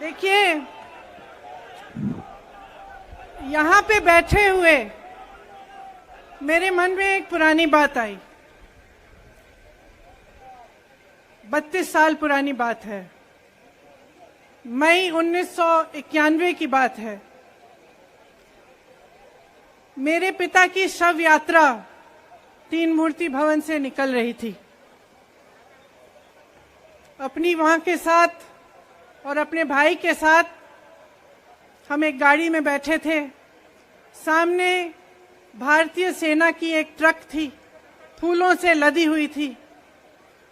देखिए, यहाँ पे बैठे हुए मेरे मन में एक पुरानी बात आई। 32 साल पुरानी बात है। मई 1991 की बात है। मेरे पिता की शव यात्रा तीन मूर्ति भवन से निकल रही थी। अपनी मां के साथ और अपने भाई के साथ हम एक गाड़ी में बैठे थे। सामने भारतीय सेना की एक ट्रक थी, फूलों से लदी हुई थी।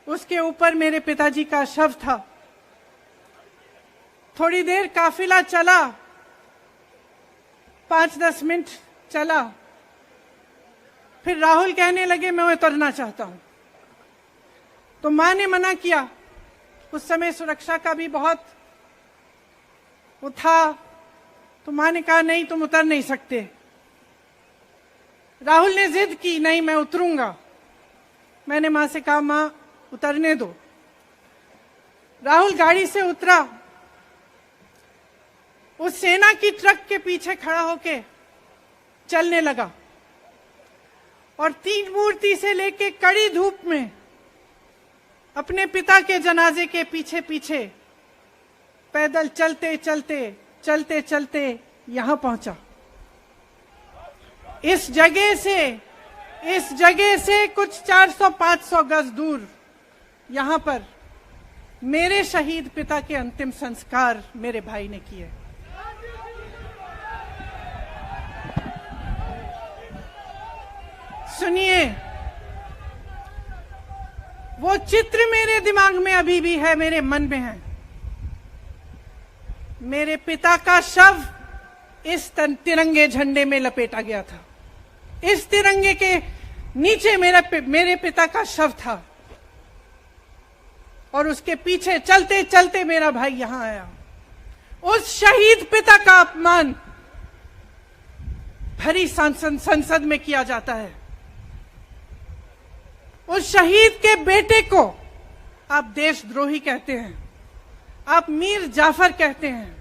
उसके ऊपर मेरे पिताजी का शव था। थोड़ी देर काफिला चला, 5-10 मिनट चला। फिर राहुल कहने लगे मैं उतरना चाहता हूं। तो मां ने मना किया। उस समय सुरक्षा का भी बहुत वो था। तो मां ने कहा नहीं, तुम उतर नहीं सकते। राहुल ने जिद की, नहीं मैं उतरूंगा। मैंने मां से कहा मां उतरने दो। राहुल गाड़ी से उतरा। उस सेना की ट्रक के पीछे खड़ा होके चलने लगा और तीन मूर्ति से लेके कड़ी धूप में अपने पिता के जनाजे के पीछे पीछे पैदल चलते चलते चलते चलते यहां पहुंचा। इस जगह से कुछ 400-500 गज दूर यहां पर मेरे शहीद पिता के अंतिम संस्कार मेरे भाई ने किए। सुनिए, वो चित्र मेरे दिमाग में अभी भी है, मेरे मन में है। मेरे पिता का शव इस तिरंगे झंडे में लपेटा गया था। इस तिरंगे के नीचे मेरे पिता का शव था और उसके पीछे चलते चलते मेरा भाई यहां आया। उस शहीद पिता का अपमान भरी संसद में किया जाता है। उस शहीद के बेटे को आप देशद्रोही कहते हैं, आप मीर जाफर कहते हैं,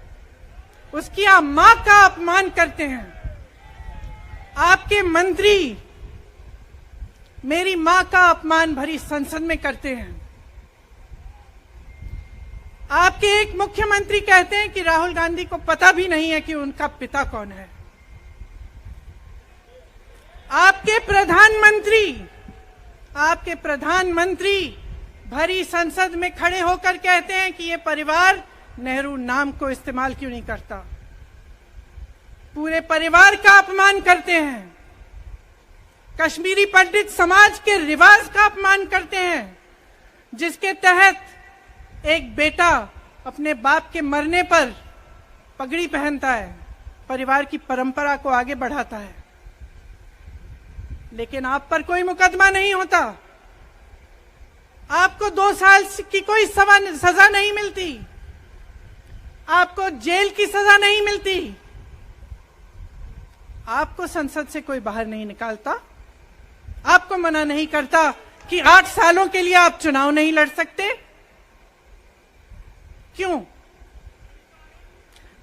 उसकी आप मां का अपमान करते हैं। आपके मंत्री मेरी मां का अपमान भरी संसद में करते हैं। आपके एक मुख्यमंत्री कहते हैं कि राहुल गांधी को पता भी नहीं है कि उनका पिता कौन है। आपके प्रधानमंत्री भरी संसद में खड़े होकर कहते हैं कि ये परिवार नेहरू नाम को इस्तेमाल क्यों नहीं करता। पूरे परिवार का अपमान करते हैं। कश्मीरी पंडित समाज के रिवाज का अपमान करते हैं, जिसके तहत एक बेटा अपने बाप के मरने पर पगड़ी पहनता है, परिवार की परंपरा को आगे बढ़ाता है। लेकिन आप पर कोई मुकदमा नहीं होता। आपको 2 साल की कोई सजा नहीं मिलती। आपको जेल की सजा नहीं मिलती। आपको संसद से कोई बाहर नहीं निकालता। आपको मना नहीं करता कि 8 सालों के लिए आप चुनाव नहीं लड़ सकते। क्यों?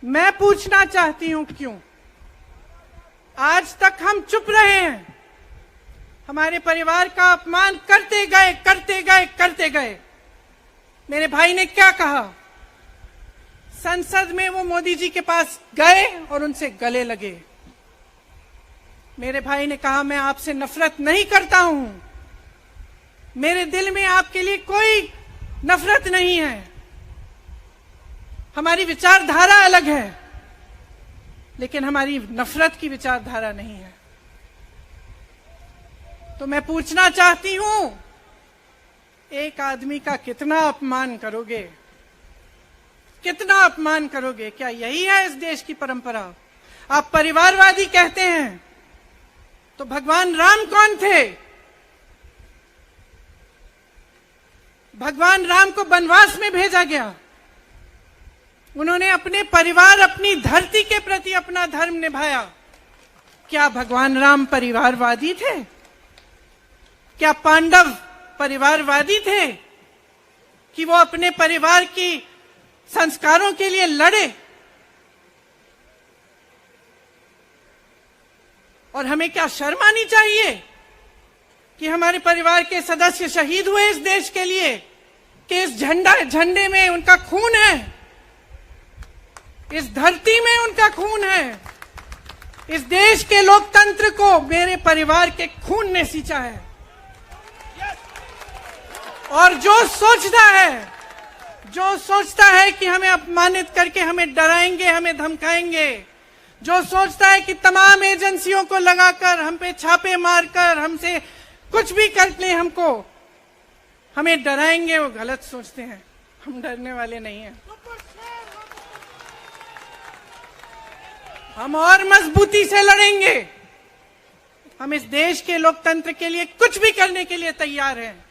मैं पूछना चाहती हूं क्यों? आज तक हम चुप रहे हैं। हमारे परिवार का अपमान करते गए। मेरे भाई ने क्या कहा? संसद में वो मोदी जी के पास गए और उनसे गले लगे। मेरे भाई ने कहा मैं आपसे नफरत नहीं करता हूं, मेरे दिल में आपके लिए कोई नफरत नहीं है। हमारी विचारधारा अलग है, लेकिन हमारी नफरत की विचारधारा नहीं है। तो मैं पूछना चाहती हूं, एक आदमी का कितना अपमान करोगे? कितना अपमान करोगे? क्या यही है इस देश की परंपरा? आप परिवारवादी कहते हैं, तो भगवान राम कौन थे? भगवान राम को वनवास में भेजा गया। उन्होंने अपने परिवार, अपनी धरती के प्रति अपना धर्म निभाया। क्या भगवान राम परिवारवादी थे? क्या पांडव परिवारवादी थे कि वो अपने परिवार की संस्कारों के लिए लड़े, और हमें क्या शर्म आनी चाहिए कि हमारे परिवार के सदस्य शहीद हुए इस देश के लिए, कि इस झंडे में उनका खून है, इस धरती में उनका खून है, इस देश के लोकतंत्र को मेरे परिवार के खून ने सींचा है। और जो सोचता है कि हमें अपमानित करके हमें डराएंगे, हमें धमकाएंगे, जो सोचता है कि तमाम एजेंसियों को लगाकर हम पे छापे मारकर हमसे कुछ भी कर ले, हमें डराएंगे, वो गलत सोचते हैं। हम डरने वाले नहीं हैं। हम और मजबूती से लड़ेंगे। हम इस देश के लोकतंत्र के लिए कुछ भी करने के लिए तैयार हैं।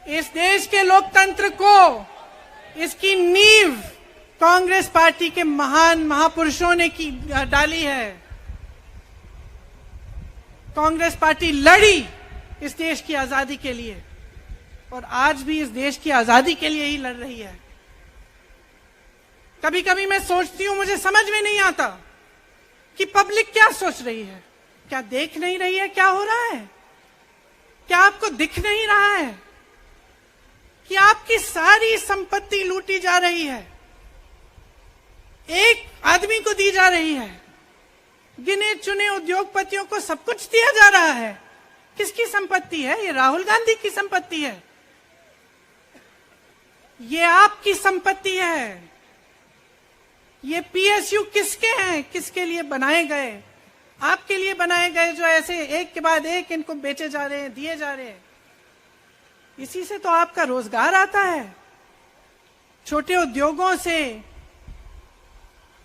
इस देश के लोकतंत्र को, इसकी नींव कांग्रेस पार्टी के महान महापुरुषों ने डाली है। कांग्रेस पार्टी लड़ी इस देश की आजादी के लिए, और आज भी इस देश की आजादी के लिए ही लड़ रही है। कभी कभी मैं सोचती हूं, मुझे समझ में नहीं आता कि पब्लिक क्या सोच रही है। क्या देख नहीं रही है क्या हो रहा है? क्या आपको दिख नहीं रहा है कि आपकी सारी संपत्ति लूटी जा रही है, एक आदमी को दी जा रही है, गिने चुने उद्योगपतियों को सब कुछ दिया जा रहा है? किसकी संपत्ति है? ये राहुल गांधी की संपत्ति है, ये आपकी संपत्ति है। ये पीएसयू किसके हैं? किसके लिए बनाए गए? आपके लिए बनाए गए, जो ऐसे एक के बाद एक इनको बेचे जा रहे हैं, दिए जा रहे हैं। इसी से तो आपका रोजगार आता है। छोटे उद्योगों से,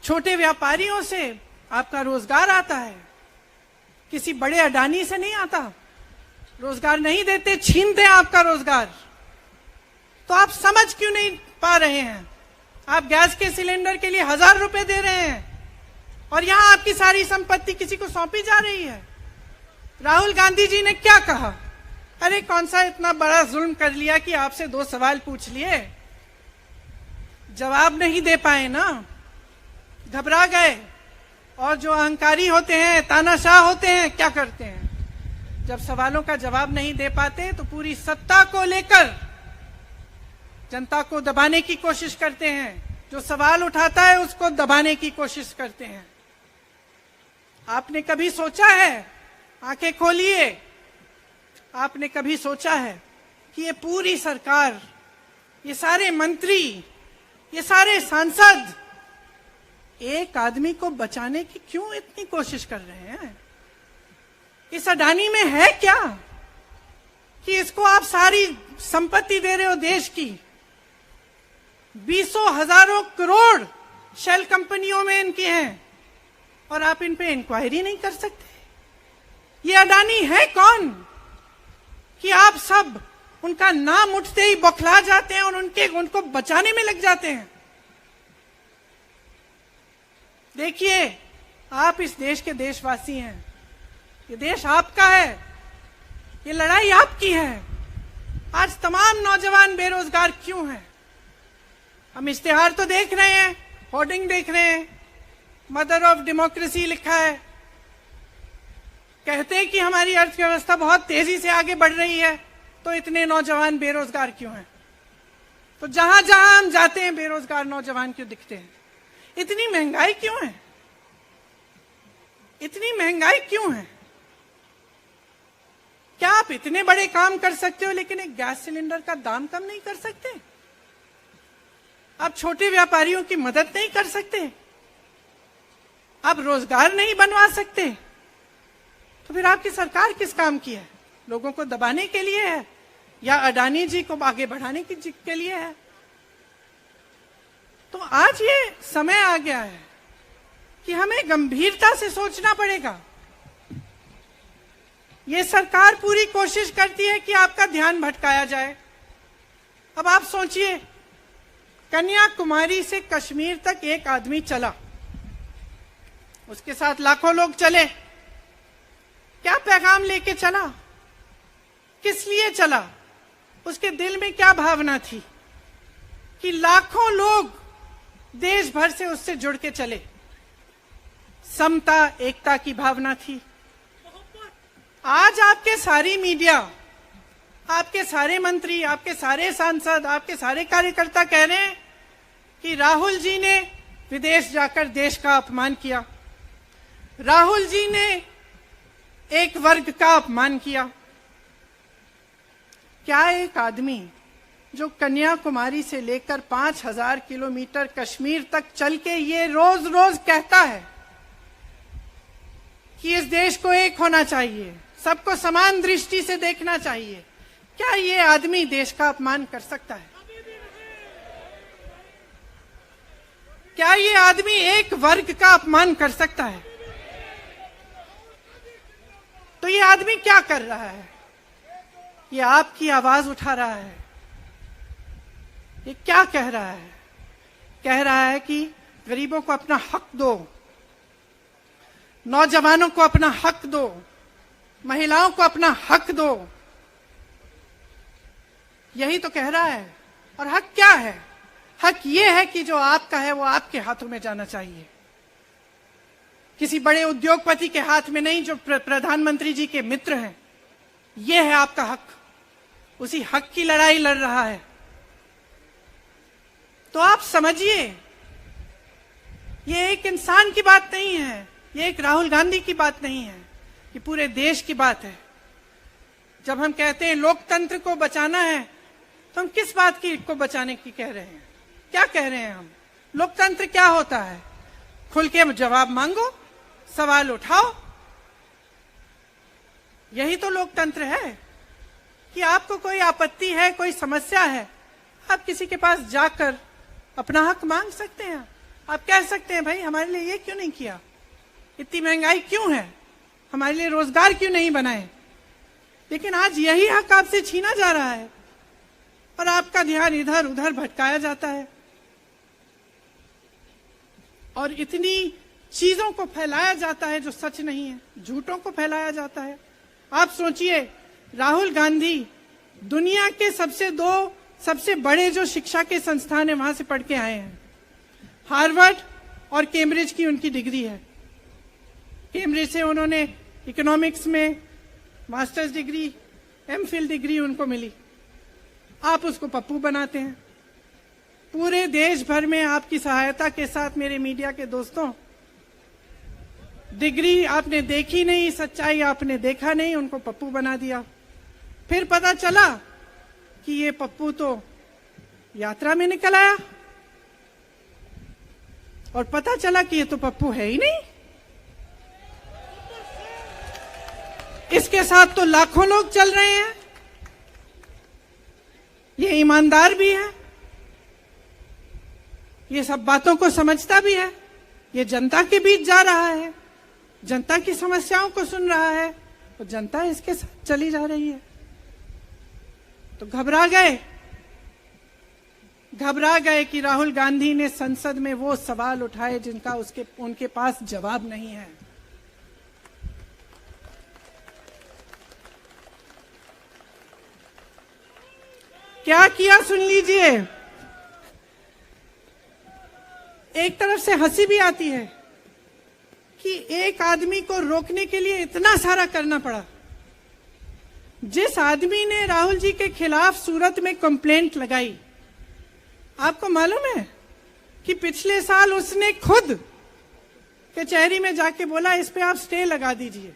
छोटे व्यापारियों से आपका रोजगार आता है। किसी बड़े अडानी से नहीं आता। रोजगार नहीं देते, छीनते हैं आपका रोजगार। तो आप समझ क्यों नहीं पा रहे हैं? आप गैस के सिलेंडर के लिए 1000 रुपए दे रहे हैं, और यहां आपकी सारी संपत्ति किसी को सौंपी जा रही है। राहुल गांधी जी ने क्या कहा? अरे कौन सा इतना बड़ा जुल्म कर लिया कि आपसे 2 सवाल पूछ लिए, जवाब नहीं दे पाए ना, घबरा गए। और जो अहंकारी होते हैं, तानाशाह होते हैं, क्या करते हैं? जब सवालों का जवाब नहीं दे पाते तो पूरी सत्ता को लेकर जनता को दबाने की कोशिश करते हैं। जो सवाल उठाता है उसको दबाने की कोशिश करते हैं। आपने कभी सोचा है, आंखें खोलिए, आपने कभी सोचा है कि ये पूरी सरकार, ये सारे मंत्री, ये सारे सांसद एक आदमी को बचाने की क्यों इतनी कोशिश कर रहे हैं? इस अडानी में है क्या कि इसको आप सारी संपत्ति दे रहे हो देश की? 20 हजारों करोड़ शेल कंपनियों में इनकी हैं, और आप इन पे इंक्वायरी नहीं कर सकते। ये अडानी है कौन कि आप सब उनका नाम उठते ही बौखला जाते हैं और उनको बचाने में लग जाते हैं? देखिए, आप इस देश के देशवासी हैं, ये देश आपका है, ये लड़ाई आपकी है। आज तमाम नौजवान बेरोजगार क्यों हैं? हम इश्तिहार तो देख रहे हैं, होर्डिंग देख रहे हैं, मदर ऑफ डेमोक्रेसी लिखा है, कहते हैं कि हमारी अर्थव्यवस्था बहुत तेजी से आगे बढ़ रही है, तो इतने नौजवान बेरोजगार क्यों हैं? तो जहां जहां हम जाते हैं बेरोजगार नौजवान क्यों दिखते हैं? इतनी महंगाई क्यों है? इतनी महंगाई क्यों है? क्या आप इतने बड़े काम कर सकते हो लेकिन एक गैस सिलेंडर का दाम कम नहीं कर सकते? आप छोटे व्यापारियों की मदद नहीं कर सकते? आप रोजगार नहीं बनवा सकते? तो फिर आपकी सरकार किस काम की है? लोगों को दबाने के लिए है या अडानी जी को आगे बढ़ाने के लिए है? तो आज ये समय आ गया है कि हमें गंभीरता से सोचना पड़ेगा। ये सरकार पूरी कोशिश करती है कि आपका ध्यान भटकाया जाए। अब आप सोचिए, कन्याकुमारी से कश्मीर तक एक आदमी चला, उसके साथ लाखों लोग चले, क्या पैगाम लेके चला? किस लिए चला? उसके दिल में क्या भावना थी? कि लाखों लोग देश भर से उससे जुड़ के चले। समता, एकता की भावना थी। आज आपके सारी मीडिया, आपके सारे मंत्री, आपके सारे सांसद, आपके सारे कार्यकर्ता कह रहे हैं कि राहुल जी ने विदेश जाकर देश का अपमान किया, राहुल जी ने एक वर्ग का अपमान किया। क्या एक आदमी जो कन्याकुमारी से लेकर 5000 किलोमीटर कश्मीर तक चल के ये रोज रोज कहता है कि इस देश को एक होना चाहिए, सबको समान दृष्टि से देखना चाहिए, क्या ये आदमी देश का अपमान कर सकता है? क्या ये आदमी एक वर्ग का अपमान कर सकता है? तो ये आदमी क्या कर रहा है? ये आपकी आवाज उठा रहा है। ये क्या कह रहा है? कह रहा है कि गरीबों को अपना हक दो, नौजवानों को अपना हक दो, महिलाओं को अपना हक दो। यही तो कह रहा है। और हक क्या है? हक ये है कि जो आपका है वो आपके हाथों में जाना चाहिए, किसी बड़े उद्योगपति के हाथ में नहीं, जो प्रधानमंत्री जी के मित्र हैं। ये है आपका हक। उसी हक की लड़ाई लड़ रहा है। तो आप समझिए, ये एक इंसान की बात नहीं है, ये एक राहुल गांधी की बात नहीं है, ये पूरे देश की बात है। जब हम कहते हैं लोकतंत्र को बचाना है, तो हम किस बात की को बचाने की कह रहे हैं? क्या कह रहे हैं हम? लोकतंत्र क्या होता है? खुल के जवाब मांगो, सवाल उठाओ। यही तो लोकतंत्र है कि आपको कोई आपत्ति है, कोई समस्या है, आप किसी के पास जाकर अपना हक मांग सकते हैं। आप कह सकते हैं, भाई हमारे लिए ये क्यों नहीं किया, इतनी महंगाई क्यों है, हमारे लिए रोजगार क्यों नहीं बनाए। लेकिन आज यही हक आपसे छीना जा रहा है और आपका ध्यान इधर उधर भटकाया जाता है और इतनी चीजों को फैलाया जाता है जो सच नहीं है, झूठों को फैलाया जाता है। आप सोचिए, राहुल गांधी दुनिया के सबसे बड़े जो शिक्षा के संस्थान है वहां से पढ़ के आए हैं। हार्वर्ड और कैम्ब्रिज की उनकी डिग्री है। कैम्ब्रिज से उन्होंने इकोनॉमिक्स में मास्टर्स डिग्री, एमफिल डिग्री उनको मिली। आप उसको पप्पू बनाते हैं। पूरे देश भर में आपकी सहायता के साथ मेरे मीडिया के दोस्तों, डिग्री आपने देखी नहीं, सच्चाई आपने देखा नहीं, उनको पप्पू बना दिया। फिर पता चला कि ये पप्पू तो यात्रा में निकल आया और पता चला कि ये तो पप्पू है ही नहीं। इसके साथ तो लाखों लोग चल रहे हैं। ये ईमानदार भी है, ये सब बातों को समझता भी है, ये जनता के बीच जा रहा है, जनता की समस्याओं को सुन रहा है, तो जनता इसके साथ चली जा रही है। तो घबरा गए कि राहुल गांधी ने संसद में वो सवाल उठाए जिनका उनके पास जवाब नहीं है। क्या किया सुन लीजिए। एक तरफ से हंसी भी आती है कि एक आदमी को रोकने के लिए इतना सारा करना पड़ा। जिस आदमी ने राहुल जी के खिलाफ सूरत में कंप्लेंट लगाई, आपको मालूम है कि पिछले साल उसने खुद कचहरी में जाके बोला इस पे आप स्टे लगा दीजिए।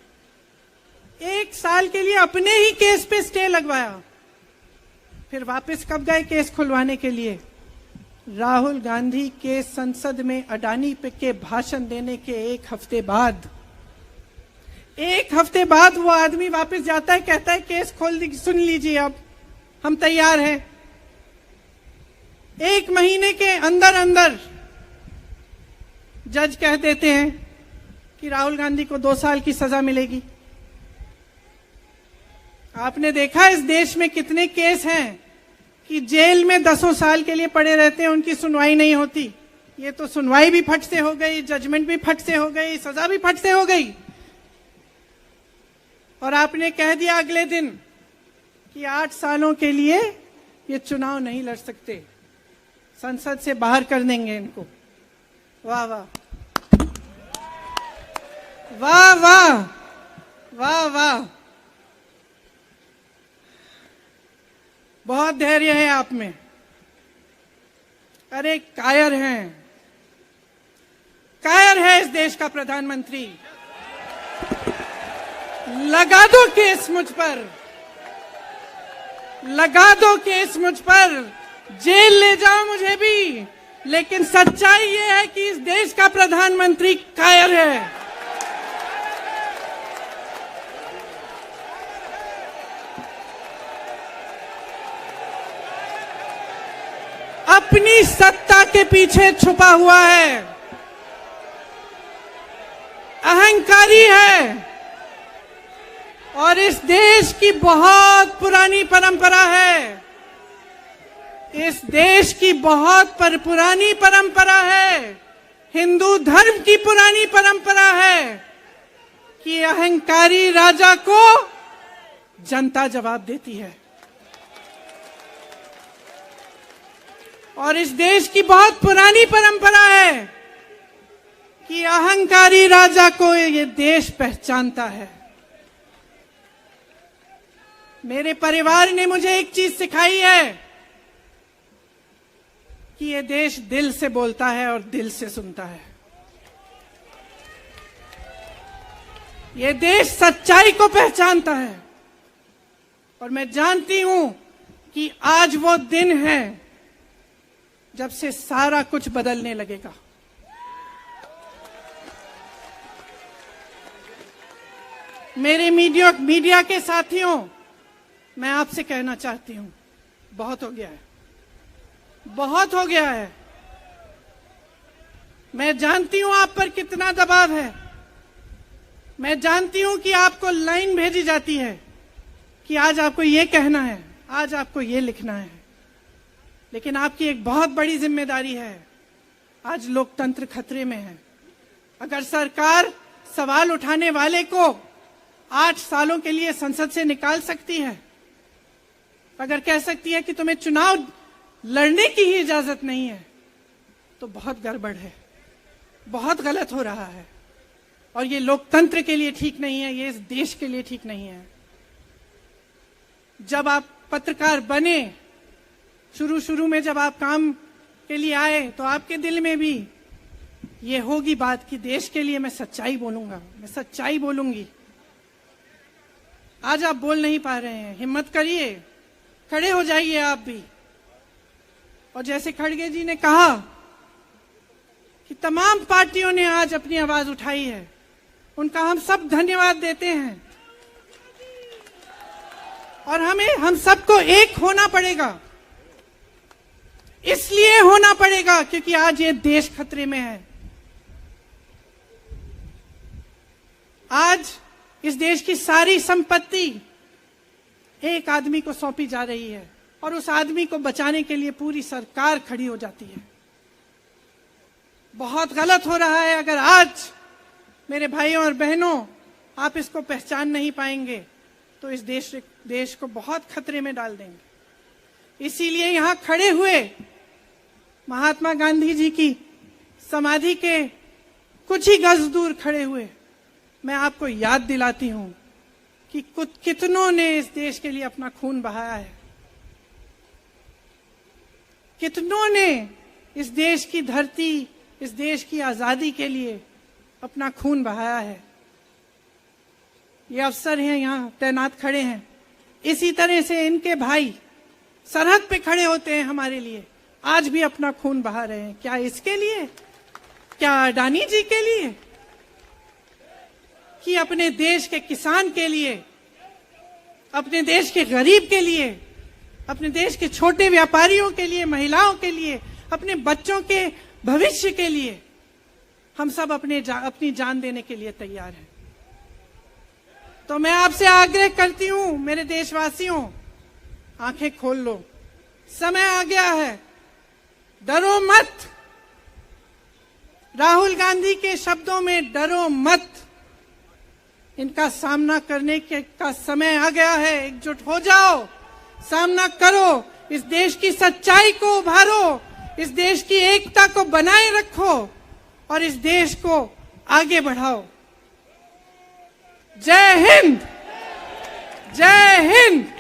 1 साल के लिए अपने ही केस पे स्टे लगवाया। फिर वापस कब गए केस खुलवाने के लिए? राहुल गांधी के संसद में अडानी पे के भाषण देने के 1 हफ्ते बाद। 1 हफ्ते बाद वो आदमी वापस जाता है, कहता है केस खोल दी, सुन लीजिए अब हम तैयार हैं। 1 महीने के अंदर अंदर जज कह देते हैं कि राहुल गांधी को 2 साल की सजा मिलेगी। आपने देखा इस देश में कितने केस हैं कि जेल में 10 साल के लिए पड़े रहते हैं, उनकी सुनवाई नहीं होती। ये तो सुनवाई भी फट से हो गई, जजमेंट भी फट से हो गई, सजा भी फट से हो गई। और आपने कह दिया अगले दिन कि 8 सालों के लिए ये चुनाव नहीं लड़ सकते। संसद से बाहर कर देंगे इनको। वाह वाह वाह वाह वाह वाह, बहुत धैर्य है आप में। अरे कायर हैं, कायर है इस देश का प्रधानमंत्री। लगा दो केस मुझ पर, लगा दो केस मुझ पर, जेल ले जाओ मुझे भी, लेकिन सच्चाई ये है कि इस देश का प्रधानमंत्री कायर है। अपनी सत्ता के पीछे छुपा हुआ है, अहंकारी है, और इस देश की बहुत पुरानी परंपरा है, इस देश की बहुत पुरानी परंपरा है, हिंदू धर्म की पुरानी परंपरा है कि अहंकारी राजा को जनता जवाब देती है। और इस देश की बहुत पुरानी परंपरा है कि अहंकारी राजा को ये देश पहचानता है। मेरे परिवार ने मुझे एक चीज सिखाई है कि ये देश दिल से बोलता है और दिल से सुनता है। ये देश सच्चाई को पहचानता है, और मैं जानती हूं कि आज वो दिन है जब से सारा कुछ बदलने लगेगा। मेरे मीडिया के साथियों, मैं आपसे कहना चाहती हूं, बहुत हो गया है, बहुत हो गया है। मैं जानती हूं आप पर कितना दबाव है, मैं जानती हूं कि आपको लाइन भेजी जाती है कि आज आपको ये कहना है, आज आपको ये लिखना है, लेकिन आपकी एक बहुत बड़ी जिम्मेदारी है। आज लोकतंत्र खतरे में है। अगर सरकार सवाल उठाने वाले को 8 सालों के लिए संसद से निकाल सकती है, अगर कह सकती है कि तुम्हें चुनाव लड़ने की ही इजाजत नहीं है, तो बहुत गड़बड़ है, बहुत गलत हो रहा है, और ये लोकतंत्र के लिए ठीक नहीं है, ये इस देश के लिए ठीक नहीं है। जब आप पत्रकार बने, शुरू में जब आप काम के लिए आए, तो आपके दिल में भी ये होगी बात कि देश के लिए मैं सच्चाई बोलूंगा, मैं सच्चाई बोलूंगी। आज आप बोल नहीं पा रहे हैं, हिम्मत करिए, खड़े हो जाइए आप भी। और जैसे खड़गे जी ने कहा कि तमाम पार्टियों ने आज अपनी आवाज उठाई है, उनका हम सब धन्यवाद देते हैं। और हम सबको एक होना पड़ेगा, इसलिए होना पड़ेगा क्योंकि आज ये देश खतरे में है। आज इस देश की सारी संपत्ति एक आदमी को सौंपी जा रही है, और उस आदमी को बचाने के लिए पूरी सरकार खड़ी हो जाती है। बहुत गलत हो रहा है। अगर आज मेरे भाइयों और बहनों आप इसको पहचान नहीं पाएंगे, तो इस देश को बहुत खतरे में डाल देंगे। इसीलिए यहां खड़े हुए महात्मा गांधी जी की समाधि के कुछ ही गज दूर खड़े हुए मैं आपको याद दिलाती हूं कि कितनों ने इस देश के लिए अपना खून बहाया है, कितनों ने इस देश की धरती, इस देश की आजादी के लिए अपना खून बहाया है। ये अफसर हैं यहां तैनात खड़े हैं, इसी तरह से इनके भाई सरहद पे खड़े होते हैं हमारे लिए, आज भी अपना खून बहा रहे हैं। क्या इसके लिए, क्या अडानी जी के लिए, कि अपने देश के किसान के लिए, अपने देश के गरीब के लिए, अपने देश के छोटे व्यापारियों के लिए, महिलाओं के लिए, अपने बच्चों के भविष्य के लिए हम सब अपनी जान देने के लिए तैयार हैं। तो मैं आपसे आग्रह करती हूं, मेरे देशवासियों, आंखें खोल लो, समय आ गया है, डरो मत। राहुल गांधी के शब्दों में डरो मत, इनका सामना करने का समय आ गया है। एकजुट हो जाओ, सामना करो, इस देश की सच्चाई को उभारो, इस देश की एकता को बनाए रखो और इस देश को आगे बढ़ाओ। जय हिंद, जय हिंद।